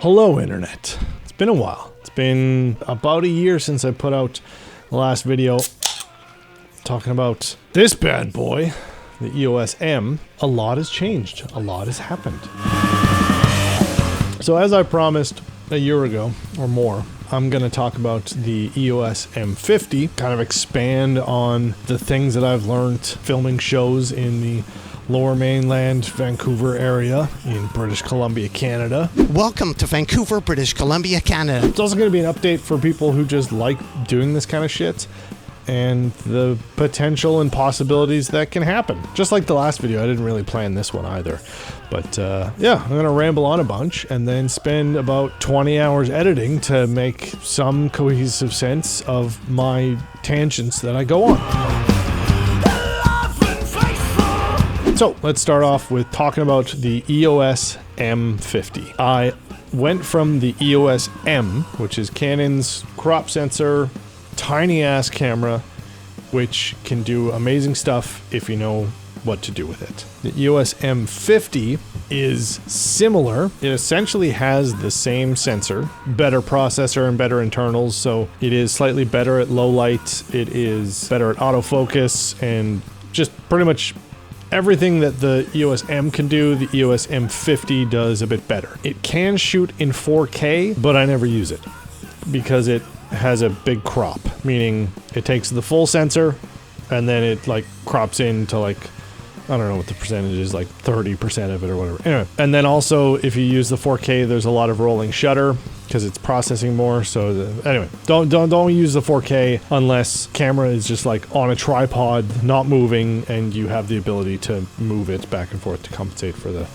Hello, Internet. It's been a while. It's been about a year since I put out the last video talking about this bad boy, the EOS M. A lot has changed. A lot has happened. So as I promised a year ago or more, I'm going to talk about the EOS M50, kind of expand on the things that I've learned filming shows in the Lower Mainland, Vancouver area in British Columbia, Canada. Welcome to Vancouver, British Columbia, Canada. It's also going to be an update for people who just like doing this kind of shit and the potential and possibilities that can happen. Just like the last video, I didn't really plan this one either. But yeah, I'm going to ramble on a bunch and then spend about 20 hours editing to make some cohesive sense of my tangents that I go on. So let's start off with talking about the EOS M50. I went from the EOS M, which is Canon's crop sensor, tiny ass camera, which can do amazing stuff if you know what to do with it. The EOS M50 is similar. It essentially has the same sensor, better processor and better internals, so it is slightly better at low light, it is better at autofocus, and just pretty much everything that the EOS M can do, the EOS M50 does a bit better. It can shoot in 4K, but I never use it because it has a big crop, meaning it takes the full sensor and then it like crops into like, I don't know what the percentage is, like 30% of it or whatever. Anyway, and then also if you use the 4K, there's a lot of rolling shutter because it's processing more. So anyway, don't use the 4K unless camera is just like on a tripod, not moving, and you have the ability to move it back and forth to compensate for the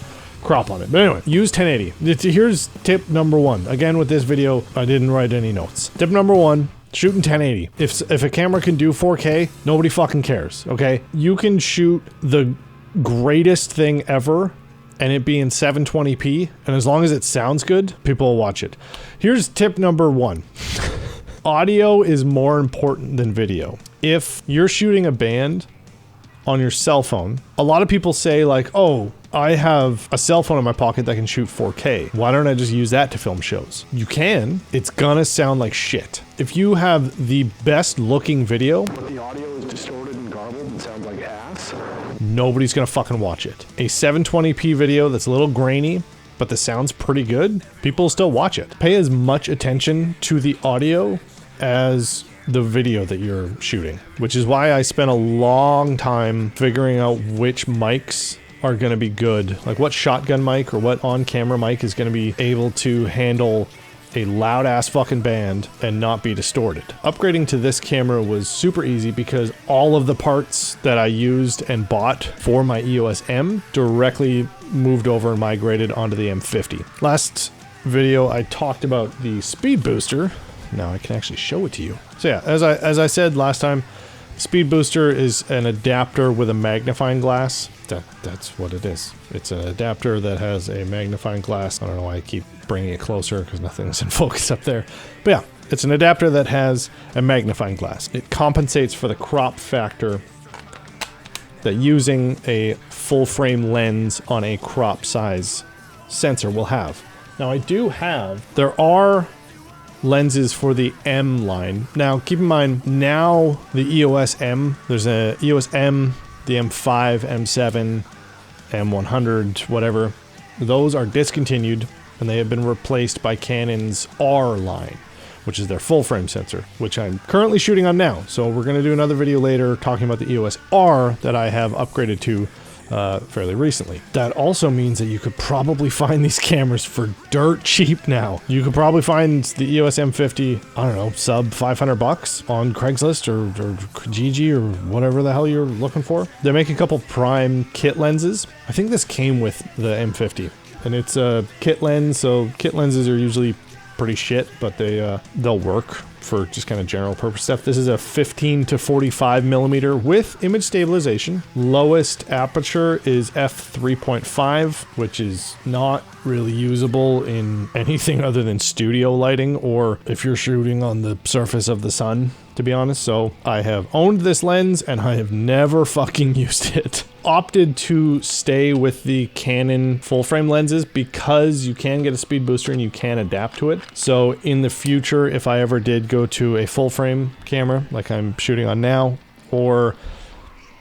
crop on it. But anyway, use 1080. Here's tip number one. Again, with this video, I didn't write any notes. Tip number one, shoot in 1080. If a camera can do 4K, nobody fucking cares, okay? You can shoot the greatest thing ever and it be in 720p, and as long as it sounds good, people will watch it. Here's tip number one. Audio is more important than video. If you're shooting a band on your cell phone, a lot of people say like, oh, I have a cell phone in my pocket that can shoot 4K. Why don't I just use that to film shows? You can. It's gonna sound like shit. If you have the best looking video, but the audio is distorted and garbled and sounds like ass, nobody's gonna fucking watch it. A 720p video that's a little grainy, but the sound's pretty good, people still watch it. Pay as much attention to the audio as the video that you're shooting, which is why I spent a long time figuring out which mics are going to be good, like what shotgun mic or what on-camera mic is going to be able to handle a loud ass fucking band and not be distorted. Upgrading to this camera was super easy because all of the parts that I used and bought for my EOS M directly moved over and migrated onto the M50. Last video I talked about the speed booster. Now I can actually show it to you. So yeah, as I said last time, speed booster is an adapter with a magnifying glass. That's what it is. It's an adapter that has a magnifying glass. I don't know why I keep bringing it closer because nothing's in focus up there. But yeah, it's an adapter that has a magnifying glass. It compensates for the crop factor that using a full frame lens on a crop size sensor will have. Now there are lenses for the M line. Now keep in mind, now the EOS M, there's a EOS M, the M5, M7, M100, whatever, those are discontinued and they have been replaced by Canon's R line, which is their full frame sensor, which I'm currently shooting on now. So we're going to do another video later talking about the EOS R that I have upgraded to fairly recently. That also means that you could probably find these cameras for dirt cheap now. You could probably find the EOS M50, I don't know, sub 500 bucks on Craigslist or Kijiji or whatever the hell you're looking for. They make a couple prime kit lenses. I think this came with the M50 and it's a kit lens. So kit lenses are usually pretty shit, but they'll work for just kind of general purpose stuff. This is a 15 to 45 millimeter with image stabilization. Lowest aperture is f3.5, which is not really usable in anything other than studio lighting, or if you're shooting on the surface of the sun, to be honest. So I have owned this lens and I have never fucking used it. Opted to stay with the Canon full frame lenses because you can get a speed booster and you can adapt to it. So in the future, if I ever did go to a full frame camera like I'm shooting on now, or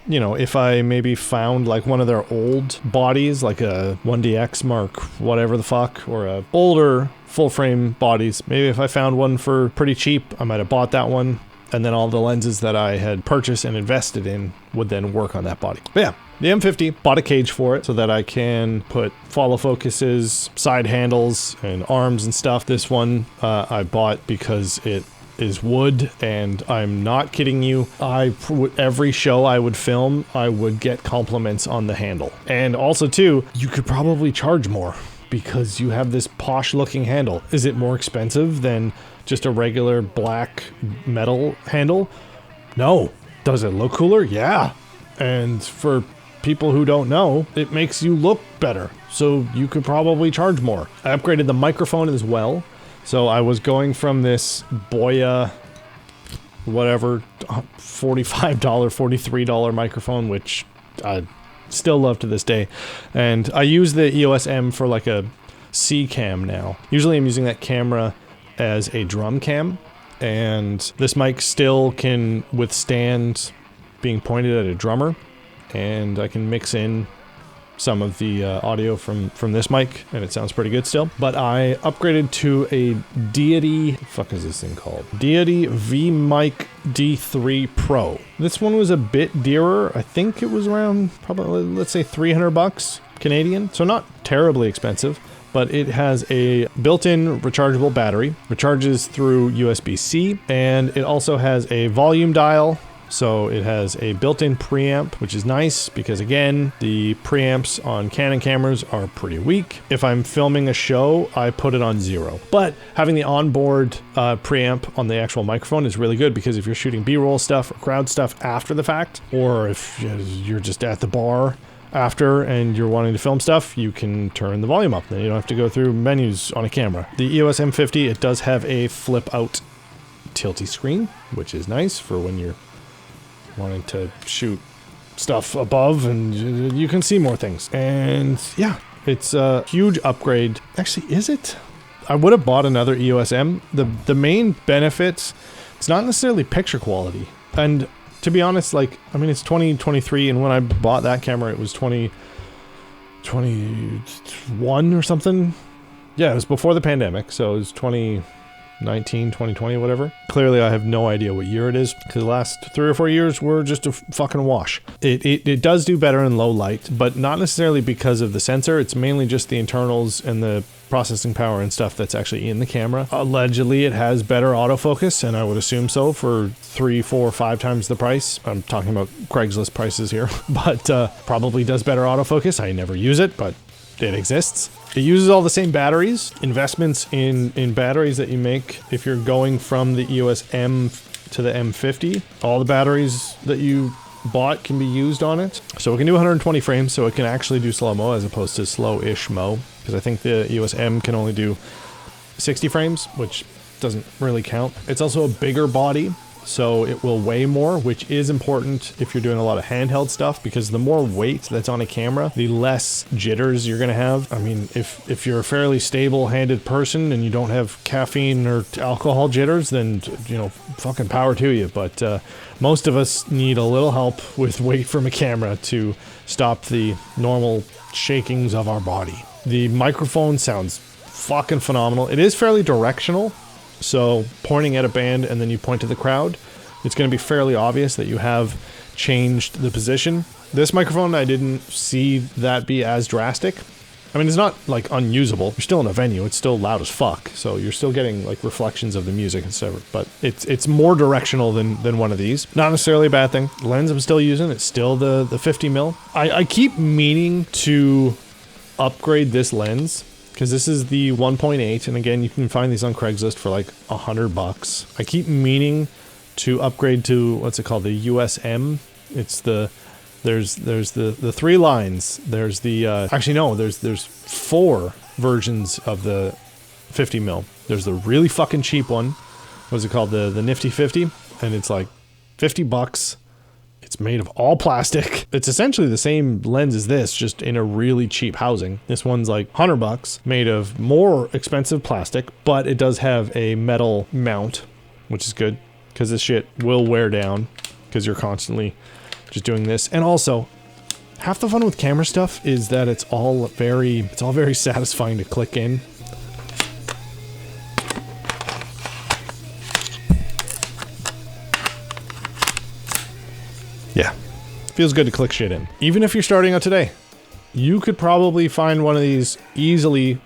you know, if I maybe found like one of their old bodies, like a 1DX Mark whatever the fuck, or a older full frame bodies, maybe if I found one for pretty cheap, I might have bought that one, and then all the lenses that I had purchased and invested in would then work on that body. But yeah, the M50, bought a cage for it so that I can put follow focuses, side handles, and arms and stuff. This one I bought because it is wood, and I'm not kidding you. Every show I would film, I would get compliments on the handle. And also too, you could probably charge more because you have this posh looking handle. Is it more expensive than just a regular black metal handle? No. Does it look cooler? Yeah. And for people who don't know, it makes you look better. So you could probably charge more. I upgraded the microphone as well. So I was going from this Boya, whatever, $45, $43 microphone, which I still love to this day. And I use the EOS M for like a C cam now. Usually I'm using that camera as a drum cam, and this mic still can withstand being pointed at a drummer, and I can mix in some of the audio from this mic, and it sounds pretty good still. But I upgraded to a Deity, fuck is this thing called? Deity V-Mic D3 Pro. This one was a bit dearer. I think it was around probably, let's say $300 Canadian. So not terribly expensive, but it has a built-in rechargeable battery, recharges through USB-C, and it also has a volume dial. So it has a built-in preamp, which is nice because, again, the preamps on Canon cameras are pretty weak. If I'm filming a show, I put it on 0. But having the onboard preamp on the actual microphone is really good because if you're shooting B-roll stuff or crowd stuff after the fact, or if you're just at the bar after and you're wanting to film stuff, you can turn the volume up. Then you don't have to go through menus on a camera. The EOS M50, it does have a flip-out tilty screen, which is nice for when you're wanting to shoot stuff above and you can see more things. And yeah, it's a huge upgrade. Actually, is it? I would have bought another EOS M. The main benefits, it's not necessarily picture quality. And to be honest, like, I mean, it's 2023, and when I bought that camera, it was 2021 or something. Yeah, it was before the pandemic, so it was 2019, 2020, whatever. Clearly, I have no idea what year it is, because the last 3 or 4 years were just a fucking wash. It does do better in low light, but not necessarily because of the sensor. It's mainly just the internals and the processing power and stuff that's actually in the camera. Allegedly, it has better autofocus, and I would assume so for 3, 4, 5 times the price. I'm talking about Craigslist prices here, but probably does better autofocus. I never use it, but it exists. It uses all the same batteries. Investments in batteries that you make if you're going from the EOS M to the M50. All the batteries that you bought can be used on it. So it can do 120 frames, so it can actually do slow-mo as opposed to slow-ish mo. Because I think the EOS M can only do 60 frames, which doesn't really count. It's also a bigger body, so it will weigh more, which is important if you're doing a lot of handheld stuff, because the more weight that's on a camera, the less jitters you're gonna have. I mean, if you're a fairly stable-handed person and you don't have caffeine or alcohol jitters, then, you know, fucking power to you. But most of us need a little help with weight from a camera to stop the normal shakings of our body. The microphone sounds fucking phenomenal. It is fairly directional. So pointing at a band and then you point to the crowd, it's going to be fairly obvious that you have changed the position. This microphone, I didn't see that be as drastic. I mean, it's not like unusable. You're still in a venue. It's still loud as fuck. So you're still getting like reflections of the music and stuff, but it's more directional than one of these. Not necessarily a bad thing. The lens I'm still using, it's still the 50mm. I keep meaning to upgrade this lens, because this is the 1.8, and again, you can find these on Craigslist for like $100. I keep meaning to upgrade to, what's it called, the EOS M. It's the, there's the 3 lines. There's the, actually no, there's 4 versions of the 50mm. There's the really fucking cheap one. What's it called? The Nifty 50. and it's like 50 bucks. It's made of all plastic. It's essentially the same lens as this, just in a really cheap housing. This one's like 100 bucks, made of more expensive plastic, but it does have a metal mount, which is good because this shit will wear down because you're constantly just doing this. And also, half the fun with camera stuff is that it's all very satisfying to click in. Yeah, feels good to click shit in. Even if you're starting out today, you could probably find one of these easily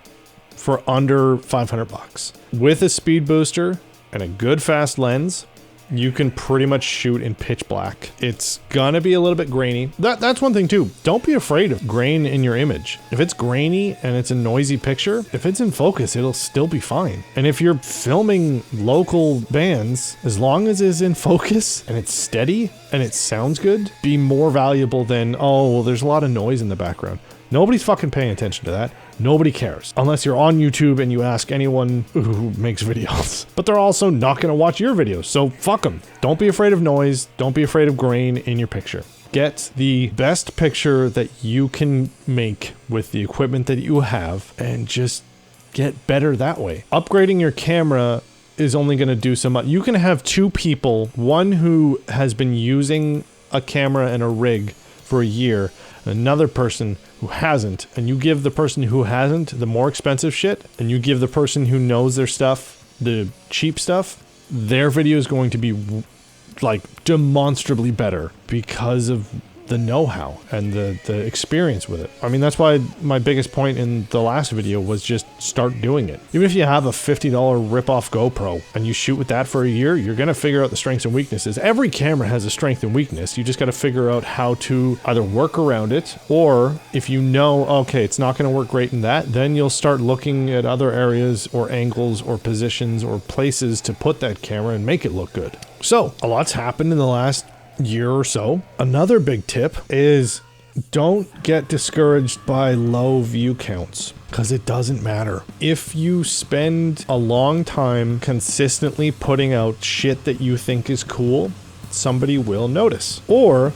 for under 500 bucks. With a speed booster and a good fast lens, you can pretty much shoot in pitch black. It's gonna be a little bit grainy. That's one thing too. Don't be afraid of grain in your image. If it's grainy and it's a noisy picture, if it's in focus, it'll still be fine. And if you're filming local bands, as long as it's in focus and it's steady and it sounds good, be more valuable than, oh, well, there's a lot of noise in the background. Nobody's fucking paying attention to that. Nobody cares. Unless you're on YouTube and you ask anyone who makes videos. But they're also not going to watch your videos, so fuck them. Don't be afraid of noise. Don't be afraid of grain in your picture. Get the best picture that you can make with the equipment that you have and just get better that way. Upgrading your camera is only going to do so much. You can have two people, one who has been using a camera and a rig for a year, another person who hasn't, and you give the person who hasn't the more expensive shit, and you give the person who knows their stuff the cheap stuff, their video is going to be like demonstrably better because of the know-how and the experience with it. I mean, that's why my biggest point in the last video was just start doing it. Even if you have a $50 rip-off GoPro and you shoot with that for a year, you're gonna figure out the strengths and weaknesses. Every camera has a strength and weakness. You just gotta figure out how to either work around it, or if you know, okay, it's not gonna work great in that, then you'll start looking at other areas or angles or positions or places to put that camera and make it look good. So, a lot's happened in the last year or so. Another big tip is don't get discouraged by low view counts, because it doesn't matter. If you spend a long time consistently putting out shit that you think is cool, somebody will notice. Or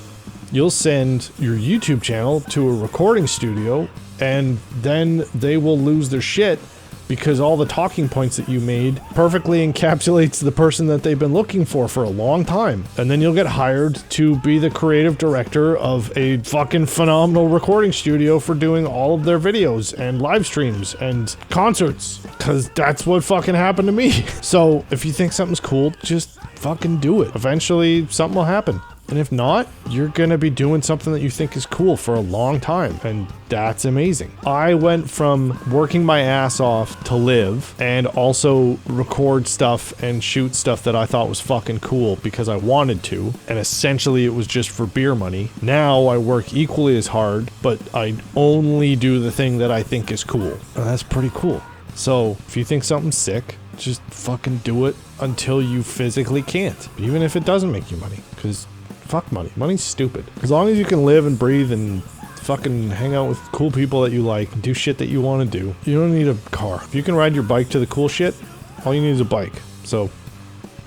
you'll send your YouTube channel to a recording studio and then they will lose their shit because all the talking points that you made perfectly encapsulates the person that they've been looking for a long time. And then you'll get hired to be the creative director of a fucking phenomenal recording studio for doing all of their videos and live streams and concerts. Because that's what fucking happened to me. So if you think something's cool, just fucking do it. Eventually something will happen. And if not, you're gonna be doing something that you think is cool for a long time, and that's amazing. I went from working my ass off to live and also record stuff and shoot stuff that I thought was fucking cool because I wanted to, and essentially it was just for beer money. Now I work equally as hard, but I only do the thing that I think is cool, and that's pretty cool. So if you think something's sick, just fucking do it until you physically can't, even if it doesn't make you money, because fuck money. Money's stupid. As long as you can live and breathe and fucking hang out with cool people that you like and do shit that you want to do, you don't need a car. If you can ride your bike to the cool shit, all you need is a bike. So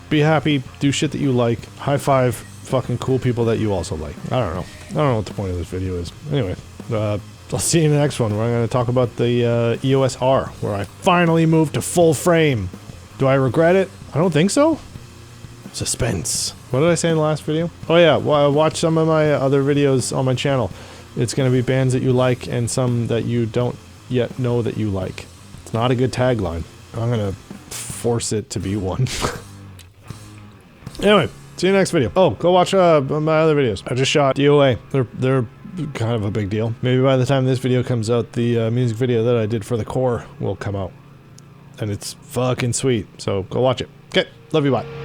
be happy, do shit that you like, high five fucking cool people that you also like. I don't know what the point of this video is. Anyway, I'll see you in the next one where I'm going to talk about the EOS R, where I finally moved to full frame. Do I regret it? I don't think so. Suspense. What did I say in the last video? Oh yeah, watch some of my other videos on my channel. It's going to be bands that you like and some that you don't yet know that you like. It's not a good tagline. I'm going to force it to be one. Anyway, see you next video. Oh, go watch my other videos. I just shot DOA. They're kind of a big deal. Maybe by the time this video comes out, the music video that I did for the core will come out. And it's fucking sweet. So go watch it. Okay, love you, bye.